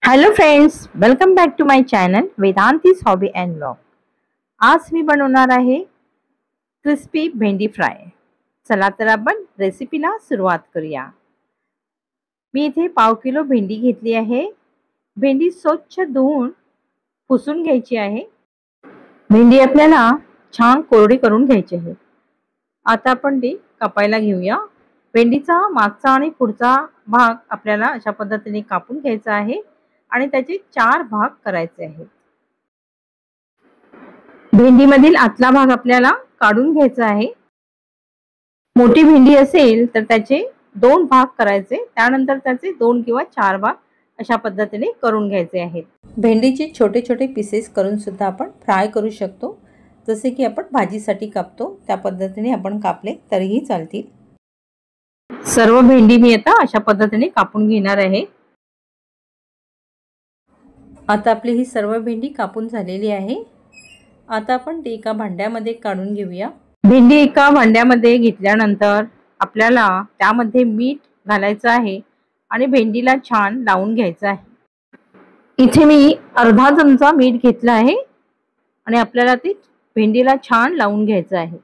Hello friends, welcome back to my channel Vedanti's hobby and vlog. आज मी बनवणार आहे क्रिस्पी भेंडी फ्राय। चला तर आपण रेसिपीला सुरुवात करूया। मी इथे 1/2 किलो भेंडी घेतली आहे। भेंडी स्वच्छ धुवून पुसून घ्यायची आहे। भेंडी आपल्याला छान कोरडी करून घ्यायची आहे। आता आपण ती कापायला घेऊया। भेंडीचा मागचा आणि पुढचा भाग आपल्याला अशा पद्धतीने कापून घ्यायचा आहे आणि त्याचे 4 भाग करायचे आहेत। भेंडीमधील आतला भाग आपल्याला काढून घ्यायचा आहे। मोठी भेंडी असेल तर त्याचे 2 भाग करायचे, त्यानंतर त्याचे 2 किंवा 4 भाग अशा पद्धतीने करून घ्यायचे आहेत। भेंडीचे छोटे छोटे पीसेस करून सुद्धा आपण फ्राय करू शकतो। जसे की आपण भाजीसाठी कापतो त्या पद्धतीने आपण कापले तरीही चालतील। सर्व भेंडी मी आता अशा पद्धतीने कापून घेणार आहे। आता आपली ही सर्व भेंडी कापून झालेली आहे। आता आपण ती एका भांड्यामध्ये काढून घेऊया। भेंडी एका भांड्यामध्ये घेतल्यानंतर आपल्याला त्यामध्ये मीठ घालायचं आहे आणि भेंडीला छान लावून घ्यायचं आहे। इथे मी अर्धा चमचा मीठ घेतला आहे आणि आपल्याला ती भेंडीला छान लावून घ्यायचं आहे।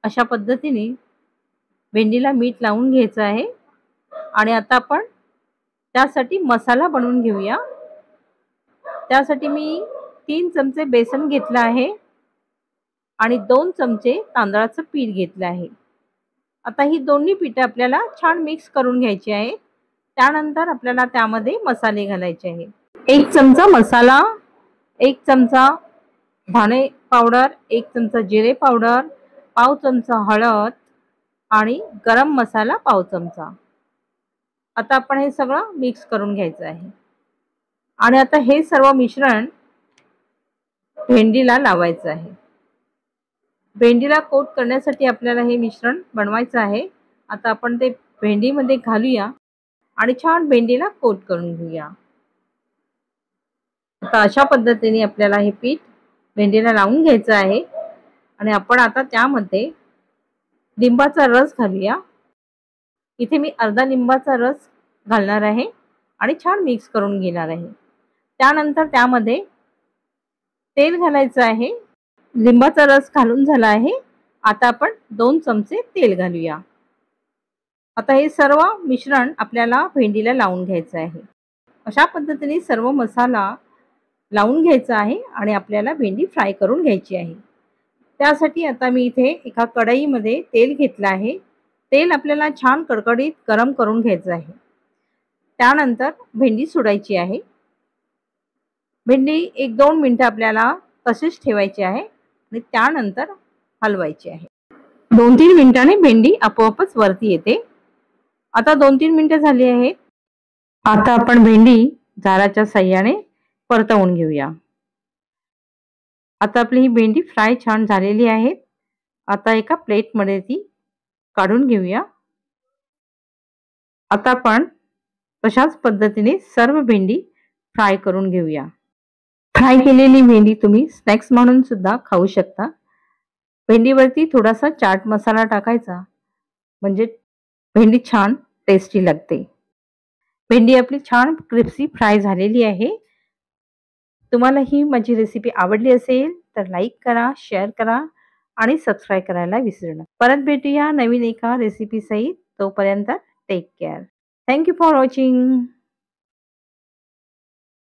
अशा पद्धतीने भेंडीला मीठ लावून घ्यायचं आहे आणि आता आपण त्यासाठी मसाला बनवून घेऊया। त्यासाठी मी 3 चमचे बेसन घेतला आहे आणि 2 चमचे तांदळाचं पीठ घेतलं आहे। आता ही दोन्ही पीठे आपल्याला छान मिक्स करून घ्यायची आहे। त्यानंतर आपल्याला त्यामध्ये मसाले घालायचे आहेत। 1 चमचा मसाला, 1 चमचा धणे पावडर, 1 चमचा जिरे पावडर, पाव चमचा हळद आणि गरम मसाला पाव चमचा। आता आपण हे सगळं मिक्स करून घ्यायचं आहे आणि आता हे सर्व मिश्रण भेंडीला लावायचं आहे। भेंडीला कोट करण्यासाठी आपल्याला हे मिश्रण बनवायचं आहे। आता आपण ते भेंडीमध्ये घालूया आणि छान भेंडीला कोट करून घेऊया। आता अशा पद्धतीने आपल्याला हे पीठ भेंडीला लावून घ्यायचं आहे आणि आपण आता त्यामध्ये लिंबाचा रस घालूया। इथे मी अर्धा लिंबाचा रस घालणार आहे आणि छान मिक्स करून घेणार आहे। त्यानंतर त्यामध्ये तेल घालायचं आहे। लिंबाचा रस घालून झाला आहे। आता आपण 2 चमचे तेल घालूया। आता हे सर्व मिश्रण आपल्याला भेंडीला लावून घ्यायचं आहे। अशा पद्धतीने सर्व मसाला लावून घ्यायचा आहे आणि आपल्याला भेंडी फ्राय करून घ्यायची आहे। त्यासाठी आता मी इथे एका कढईमध्ये तेल घेतलं आहे। तेल आपल्याला छान कडकडीत गरम करून घ्यायचं आहे। त्यानंतर भेंडी सोडायची आहे। भेंडी 1-2 मिनिटं आपल्याला तशीच ठेवायची आहे आणि त्यानंतर हलवायची आहे। 2-3 मिनिटांनी भेंडी आपोआपच वरती येते। आता 2-3 मिनिटं झाली आहेत। आता आपण भेंडी झाराच्या साहाय्याने परतवून घेऊया। आता आपली ही भेंडी फ्राय छान झालेली आहे। आता एका प्लेटमध्ये ती काढून घेऊया। आता आपण तशाच पद्धतीने सर्व भेंडी फ्राय करून घेऊया। फ्राय केलेली भेंडी तुम्ही स्नॅक्स म्हणून सुद्धा खाऊ शकता। भेंडीवरती थोडासा चाट मसाला टाकायचा म्हणजे भेंडी छान टेस्टी लागते। भेंडी आपली छान क्रिस्पी फ्राय झालेली आहे। तुम्हाला ही माझी रेसिपी आवडली असेल तर लाईक करा, शेअर करा आणि सबस्क्राइब करायला विसरू नका। परत भेटूया नवीन एका रेसिपी सहित। तोपर्यंत take care. Thank you for watching.